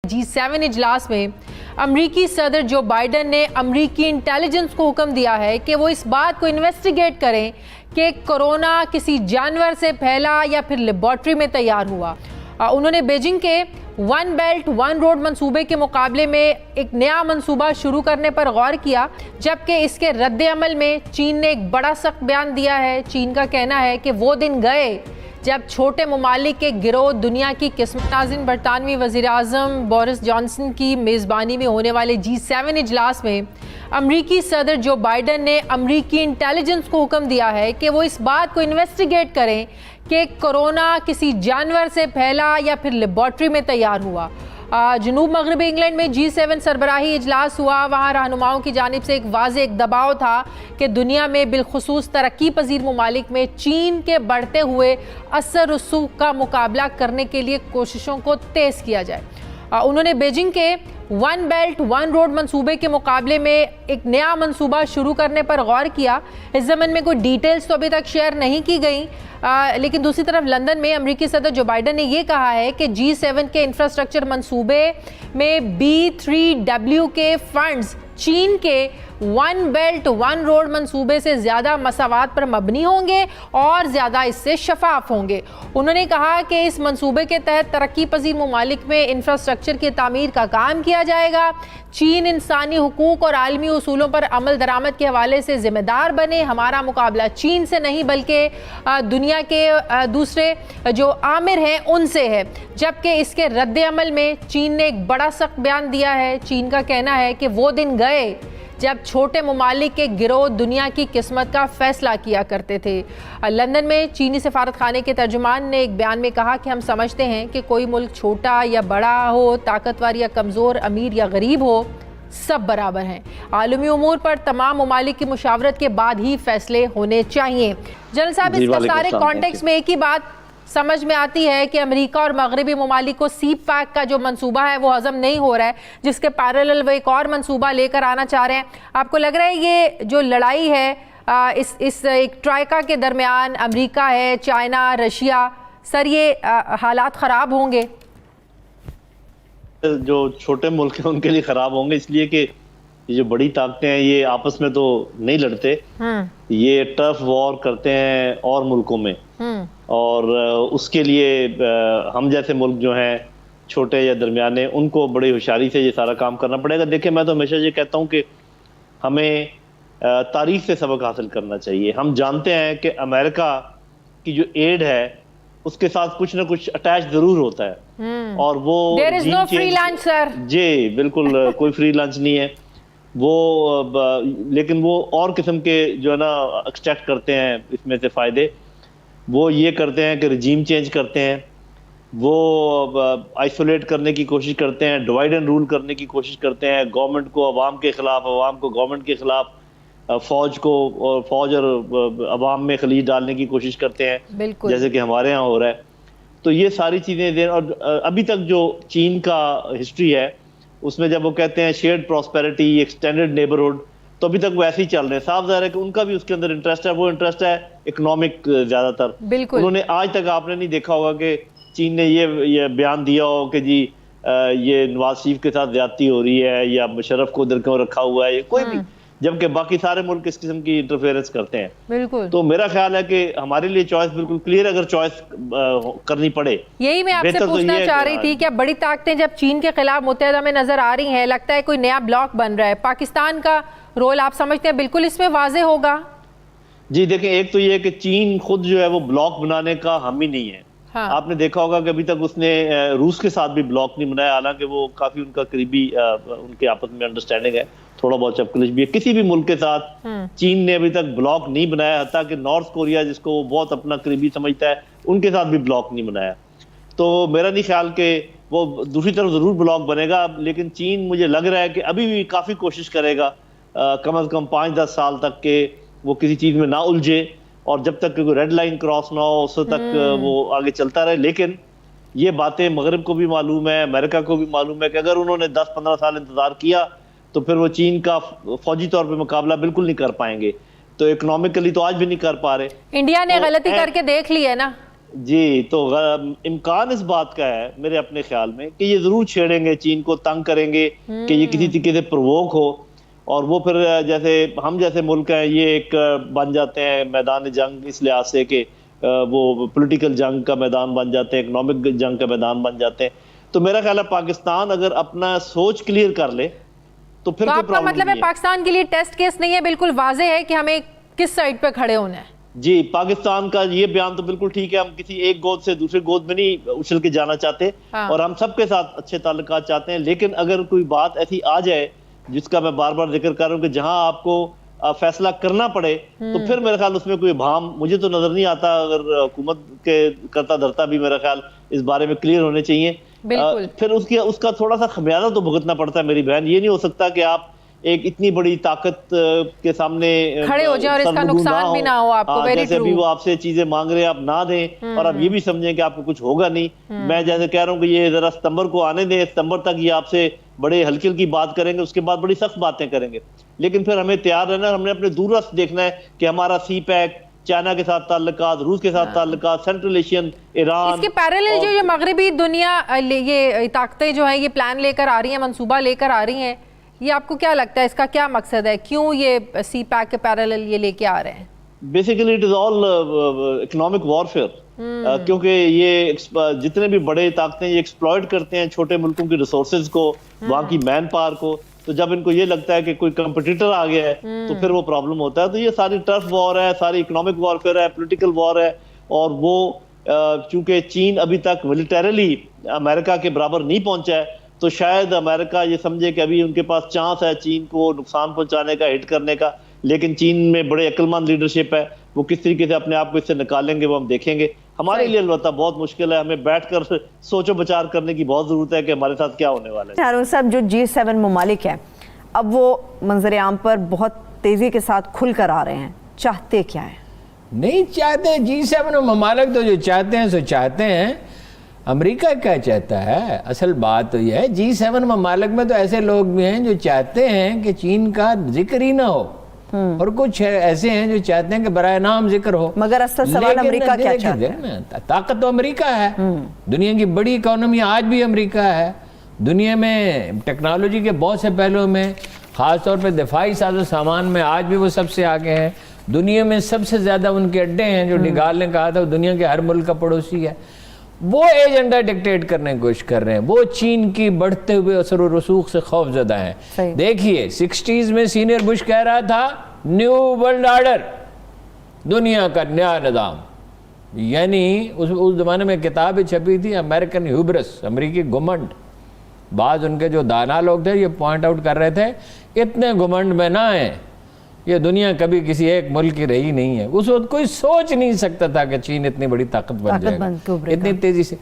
G7 اجلاس میں امریکی صدر جو بائیڈن نے امریکی انٹیلیجنس کو حکم دیا ہے کہ وہ اس بات کو انویسٹیگیٹ کریں کہ کورونا کسی جانور سے پھیلا یا پھر لیبارٹری میں تیار ہوا۔ انہوں نے بیجنگ کے ون بیلٹ ون روڈ منصوبے کے مقابلے میں ایک نیا منصوبہ شروع کرنے پر غور کیا، جبکہ اس کے رد عمل میں چین نے ایک بڑا سخت بیان دیا ہے۔ چین کا کہنا ہے کہ وہ دن گئے جب چھوٹے ممالک کے گروہ دنیا کی قسمت۔ ناظرین، برطانوی وزیر اعظم بورس جانسن کی میزبانی میں ہونے والے G7 اجلاس میں امریکی صدر جو بائیڈن نے امریکی انٹیلیجنس کو حکم دیا ہے کہ وہ اس بات کو انویسٹیگیٹ کریں کہ کورونا کسی جانور سے پھیلا یا پھر لیبارٹری میں تیار ہوا۔ جنوب مغربی انگلینڈ میں G7 سربراہی اجلاس ہوا۔ وہاں رہنماؤں کی جانب سے ایک واضح دباؤ تھا کہ دنیا میں بالخصوص ترقی پذیر ممالک میں چین کے بڑھتے ہوئے اثر رسوخ کا مقابلہ کرنے کے لیے کوششوں کو تیز کیا جائے۔ انہوں نے بیجنگ کے ون بیلٹ ون روڈ منصوبے کے مقابلے میں ایک نیا منصوبہ شروع کرنے پر غور کیا۔ اس ضمن میں کوئی ڈیٹیلز تو ابھی تک شیئر نہیں کی گئیں، لیکن دوسری طرف لندن میں امریکی صدر جو بائیڈن نے یہ کہا ہے کہ G7 کے انفراسٹرکچر منصوبے میں B3W کے فنڈز چین کے ون بیلٹ ون روڈ منصوبے سے زیادہ مساوات پر مبنی ہوں گے اور زیادہ اس سے شفاف ہوں گے۔ انہوں نے کہا کہ اس منصوبے کے تحت ترقی پذیر ممالک میں انفراسٹرکچر کی تعمیر کا کام کیا جائے گا۔ چین انسانی حقوق اور عالمی اصولوں پر عمل درآمد کے حوالے سے ذمہ دار بنے۔ ہمارا مقابلہ چین سے نہیں بلکہ دنیا کے دوسرے جو آمر ہیں ان سے ہے، جبکہ اس کے رد عمل میں چین نے ایک بڑا سخت بیان دیا ہے۔ چین کا کہنا ہے کہ وہ دن گئے جب چھوٹے ممالک کے گروہ دنیا کی قسمت کا فیصلہ کیا کرتے تھے۔ لندن میں چینی سفارت خانے کے ترجمان نے ایک بیان میں کہا کہ ہم سمجھتے ہیں کہ کوئی ملک چھوٹا یا بڑا ہو، طاقتور یا کمزور، امیر یا غریب ہو، سب برابر ہیں۔ عالمی امور پر تمام ممالک کی مشاورت کے بعد ہی فیصلے ہونے چاہیے۔ جنرل صاحب، اس کا سارے کانٹیکس میں ایک ہی بات سمجھ میں آتی ہے کہ امریکہ اور مغربی ممالک کو سی پیک کا جو منصوبہ ہے وہ ہضم نہیں ہو رہا ہے، جس کے پیرالل وہ ایک اور منصوبہ لے کر آنا چاہ رہے ہیں۔ آپ کو لگ رہا ہے یہ جو لڑائی ہے اس ایک ٹرائیکا کے درمیان، امریکہ ہے، چائنا، رشیا، سر یہ حالات خراب ہوں گے؟ جو چھوٹے ملک ہیں ان کے لیے خراب ہوں گے، اس لیے کہ یہ جو بڑی طاقتیں ہیں یہ آپس میں تو نہیں لڑتے، یہ ٹرف وار کرتے ہیں اور ملکوں میں، اور اس کے لیے ہم جیسے ملک جو ہیں چھوٹے یا درمیانے، ان کو بڑی ہوشیاری سے یہ سارا کام کرنا پڑے گا۔ دیکھیں، میں تو ہمیشہ یہ کہتا ہوں کہ ہمیں تاریخ سے سبق حاصل کرنا چاہیے۔ ہم جانتے ہیں کہ امریکہ کی جو ایڈ ہے اس کے ساتھ کچھ نہ کچھ اٹیچ ضرور ہوتا ہے، اور وہ There is no free lunch, sir. جی بالکل کوئی فری لنچ نہیں ہے وہ، لیکن وہ اور قسم کے جو ہے نا ایکسٹریکٹ کرتے ہیں اس میں سے فائدے۔ وہ یہ کرتے ہیں کہ رجیم چینج کرتے ہیں، وہ آئسولیٹ کرنے کی کوشش کرتے ہیں، ڈیوائڈ اینڈ رول کرنے کی کوشش کرتے ہیں، گورنمنٹ کو عوام کے خلاف، عوام کو گورنمنٹ کے خلاف، فوج اور عوام میں خلیج ڈالنے کی کوشش کرتے ہیں، جیسے کہ ہمارے ہاں ہو رہا ہے۔ تو یہ ساری چیزیں دیں، اور ابھی تک جو چین کا ہسٹری ہے اس میں جب وہ کہتے ہیں شیئرڈ پراسپیرٹی، ایکسٹینڈڈ نیبرہڈ، تو ابھی تک وہ ایسے ہی چل رہے ہیں۔ صاف ظاہر ہے کہ ان کا بھی اس کے اندر انٹرسٹ ہے، وہ انٹرسٹ ہے اکنامک زیادہ تر۔ انہوں نے آج تک آپ نے نہیں دیکھا ہوگا کہ چین نے یہ بیان دیا ہو کہ جی یہ نواز شریف کے ساتھ زیادتی ہو رہی ہے یا مشرف کو ادھر کیوں رکھا ہوا ہے، کوئی بھی، جبکہ باقی سارے ملک اس قسم کی انٹرفیئرنس کرتے ہیں۔ بالکل، تو میرا خیال ہے کہ ہمارے لیے چوائس بالکل کلیئر، اگر چوائس کرنی پڑے۔ یہی میں آپ سے پوچھنا چاہ رہی تھی کہ بڑی طاقتیں جب چین کے خلاف متحدہ میں نظر آ رہی ہیں، لگتا ہے کوئی نیا بلاک بن رہا ہے، پاکستان کا رول آپ سمجھتے ہیں بالکل اس میں واضح ہوگا؟ جی دیکھیں، ایک تو یہ کہ چین خود جو ہے وہ بلاک بنانے کا حامی نہیں ہے۔ آپ نے دیکھا ہوگا کہ ابھی تک اس نے روس کے ساتھ بھی بلاک نہیں بنایا، حالانکہ وہ کافی ان کا قریبی ان کے آپس میں انڈرسٹینڈنگ ہے، تھوڑا بہت چپکلش بھی ہے۔ کسی بھی ملک کے ساتھ چین نے ابھی تک بلاک نہیں بنایا، حتیٰ کہ نارتھ کوریا جس کو وہ بہت اپنا قریبی سمجھتا ہے ان کے ساتھ بھی بلاک نہیں بنایا۔ تو میرا نہیں خیال کہ وہ دوسری طرف ضرور بلاک بنے گا، لیکن چین مجھے لگ رہا ہے کہ ابھی بھی کافی کوشش کرے گا کم از کم 5-10 سال تک کہ وہ کسی چیز میں نہ الجھے، اور جب تک کوئی ریڈ لائن کراس نہ ہو اس تک وہ آگے چلتا رہے۔ لیکن یہ باتیں مغرب کو بھی معلوم ہے، امریکہ کو بھی معلوم ہے کہ اگر انہوں نے 10-15 سال انتظار کیا تو پھر وہ چین کا فوجی طور پہ مقابلہ بالکل نہیں کر پائیں گے، تو اکنامکلی تو آج بھی نہیں کر پا رہے۔ انڈیا نے غلطی کر کے دیکھ لی ہے نا۔ جی تو امکان اس بات کا ہے میرے اپنے خیال میں کہ یہ ضرور چھیڑیں گے، چین کو تنگ کریں گے کہ یہ کسی طریقے سے پرووک ہو، اور وہ پھر جیسے ہم جیسے ملک ہیں یہ ایک بن جاتے ہیں میدان جنگ، اس لحاظ سے کہ وہ پولیٹیکل جنگ کا میدان بن جاتے ہیں، اکنامک جنگ کا میدان بن جاتے ہیں. تو میرا خیال ہے پاکستان اگر اپنا سوچ کلیئر کر لے تو پھر تو کوئی آپ کا پرابلم مطلب ہے نہیں ہے. پاکستان کے لیے ٹیسٹ کیس نہیں ہے، بالکل واضح ہے کہ ہمیں کس سائڈ پہ کھڑے ہونا ہے. جی پاکستان کا یہ بیان تو بالکل ٹھیک ہے، ہم کسی ایک گود سے دوسرے گود میں نہیں اچھل کے جانا چاہتے، اور ہم سب کے ساتھ اچھے تعلقات چاہتے ہیں، لیکن اگر کوئی بات ایسی آ جائے جس کا میں بار بار ذکر کر رہا ہوں کہ جہاں آپ کو فیصلہ کرنا پڑے، تو پھر میرے خیال اس میں کوئی ابہام مجھے تو نظر نہیں آتا. اگر حکومت کے کرتا دھرتا بھی میرا خیال اس بارے میں کلیئر ہونے چاہیے. پھر اس کا تھوڑا سا خمیازہ تو بھگتنا پڑتا ہے میری بہن. یہ نہیں ہو سکتا کہ آپ ایک اتنی بڑی طاقت کے سامنے کھڑے ہو جائیں اور اس کا نقصان بھی نہ ہو آپ کو. جیسے ابھی وہ آپ سے چیزیں مانگ رہے ہیں آپ نہ دیں، اور آپ یہ بھی سمجھیں کہ آپ کو کچھ ہوگا نہیں. میں جیسے کہہ رہا ہوں کہ یہ ذرا ستمبر کو آنے دیں، ستمبر تک یہ آپ سے بڑے ہلکی ہلکی بات کریں گے، اس کے بعد بڑی سخت باتیں کریں گے. لیکن پھر ہمیں تیار رہنا ہے، ہم نے اپنے دور رست دیکھنا ہے کہ ہمارا سی پیک، چائنا کے ساتھ تعلقات، روس کے ساتھ تعلقات، سینٹرل ایشین، ایران. اس کے پیرالل جو یہ مغربی دنیا یہ طاقتیں جو ہیں یہ پلان لے کر آ رہی ہیں، منصوبہ لے کر آ رہی ہیں، یہ آپ کو کیا لگتا ہے اس کا کیا مقصد ہے؟ کیوں یہ سی پیک کے پیرالل یہ لے کے آ رہے ہیں؟ Basically it is all economic warfare. کیونکہ یہ جتنے بھی بڑے طاقتیں یہ ایکسپلائٹ کرتے ہیں چھوٹے ملکوں کی ریسورسز کو، وہاں کی مین پاور کو. تو جب ان کو یہ لگتا ہے کہ کوئی کمپٹیٹر آ گیا ہے تو پھر وہ پرابلم ہوتا ہے. تو یہ ساری ٹرف وار ہے، ساری اکنامک وارفیئر ہے، پولیٹیکل وار ہے. اور وہ چونکہ چین ابھی تک ملیٹریلی امریکہ کے برابر نہیں پہنچا ہے، تو شاید امریکہ یہ سمجھے کہ ابھی ان کے پاس چانس ہے چین کو نقصان پہنچانے کا، ہٹ کرنے کا. لیکن چین میں بڑے عقل مند لیڈرشپ ہے، وہ کس طریقے سے اپنے آپ کو اس سے نکالیں گے وہ ہم دیکھیں گے. ہمارے لیے البتہ بہت مشکل ہے، ہمیں بیٹھ کر سوچ و بچار کرنے کی بہت ضرورت ہے کہ ہمارے ساتھ کیا ہونے والا ہے. ہارون صاحب، جو G7 ممالک ہیں اب وہ منظر عام پر بہت تیزی کے ساتھ کھل کر آ رہے ہیں، چاہتے کیا ہیں؟ نہیں چاہتے. G7 ممالک تو جو چاہتے ہیں سو چاہتے ہیں. امریکہ کیا چاہتا ہے؟ اصل بات تو یہ ہے G7 ممالک میں تو ایسے لوگ بھی ہیں جو چاہتے ہیں کہ چین کا ذکر ہی نہ ہو، اور کچھ ایسے ہیں جو چاہتے ہیں کہ برائے نام ذکر ہو. مگر اصل سوال امریکہ کیا چاہتا ہے؟ طاقت تو امریکہ ہے، دنیا کی بڑی اکانومی آج بھی امریکہ ہے. دنیا میں ٹیکنالوجی کے بہت سے پہلوؤں میں، خاص طور پہ دفاعی ساز و سامان میں آج بھی وہ سب سے آگے ہیں. دنیا میں سب سے زیادہ ان کے اڈے ہیں. جو ڈگال نے کہا تھا وہ دنیا کے ہر ملک کا پڑوسی ہے. وہ ایجنڈا ڈکٹیٹ کرنے کی کوشش کر رہے ہیں. وہ چین کی بڑھتے ہوئے اثر و رسوخ سے خوف زدہ ہیں. دیکھیے 60s میں سینئر بش کہہ رہا تھا نیو ورلڈ آرڈر، دنیا کا نیا نظام. یعنی اس زمانے میں کتابیں چھپی تھی امریکن ہیوبرس، امریکی گھمنڈ. بعض ان کے جو دانا لوگ تھے یہ پوائنٹ آؤٹ کر رہے تھے اتنے گھمنڈ میں نہ آئیں، یہ دنیا کبھی کسی ایک ملک کی رہی نہیں ہے. اس وقت کوئی سوچ نہیں سکتا تھا کہ چین اتنی بڑی طاقت بن جائے گا اتنی تیزی سے.